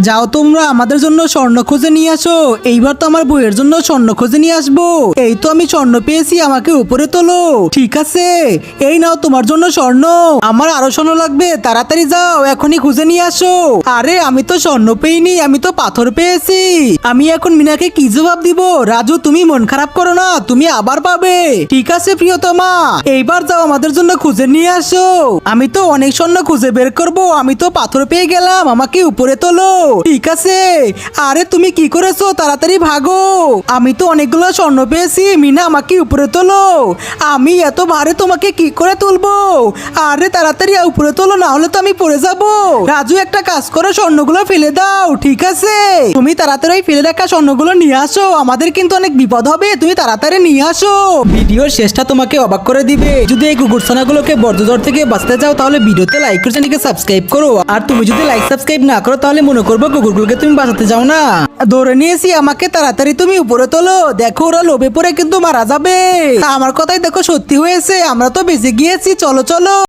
যাও তোমরা আমাদের জন্য স্বর্ণ খুঁজে নিয়ে আসো। এইবার তো আমার বইয়ের জন্য স্বর্ণ খুঁজে নিয়ে আসবো। এই তো আমি স্বর্ণ পেয়েছি, আমাকে উপরে তোলো। ঠিক আছে, এই নাও তোমার জন্য স্বর্ণ। আমার আরো স্বর্ণ লাগবে, তাড়াতাড়ি যাও এখনই খুঁজে নিয়ে আসো। আরে আমি তো স্বর্ণ পেইনি, আমি তো পাথর পেয়েছি। আমি এখন মিনাকে কি জবাব দিব? রাজু তুমি মন খারাপ করো না, তুমি আবার পাবে। ঠিক আছে প্রিয়তমা, এইবার যাও আমাদের জন্য খুঁজে নিয়ে আসো। আমি তো অনেক স্বর্ণ খুঁজে বের করব, আমি তো পাথর পেয়ে গেলাম, আমাকে উপরে তোলো। ঠিক আছে, আরে তুমি কি করেছো? তাড়াতাড়ি ভাগো। আমি তো অনেকগুলো স্বর্ণ পেয়েছি, মিনা আমাকে উপরে তোলো। আমি এত ভারে তোমাকে কি করে তুলবো? আরে তাড়াতাড়ি উপরে তোলো, না হলে তো আমি পড়ে যাব। রাজু একটা কাজ করো, স্বর্ণগুলো ফেলে দাও। ঠিক আছে, তুমি তাড়াতাড়ি ফেলে রাখা স্বর্ণগুলো নিয়ে আসো, আমাদের কিন্তু অনেক বিপদ হবে, তুমি তাড়াতাড়ি নিয়ে আসো। ভিডিওর শেষটা তোমাকে অবাক করে দিবে। যদি এই কুকুরছানাগুলোকে বর্জ্যজর থেকে বাঁচতে চাও তাহলে ভিডিওতে লাইক করে চ্যানেলকে সাবস্ক্রাইব করো। আর তুমি যদি লাইক সাবস্ক্রাইব না করো তাহলে মনে করবো কুকুরগুলোকে তুমি বাঁচাতে যাও না। ধরে নিয়েছি, আমাকে তাড়াতাড়ি তুমি উপরে তোলো। দেখো ওরা লোভে পড়ে কিন্তু মারা যাবে। আমার কথাই দেখো সত্যি হয়েছে, আমরা তো বেঁচে গিয়েছি। চলো চলো।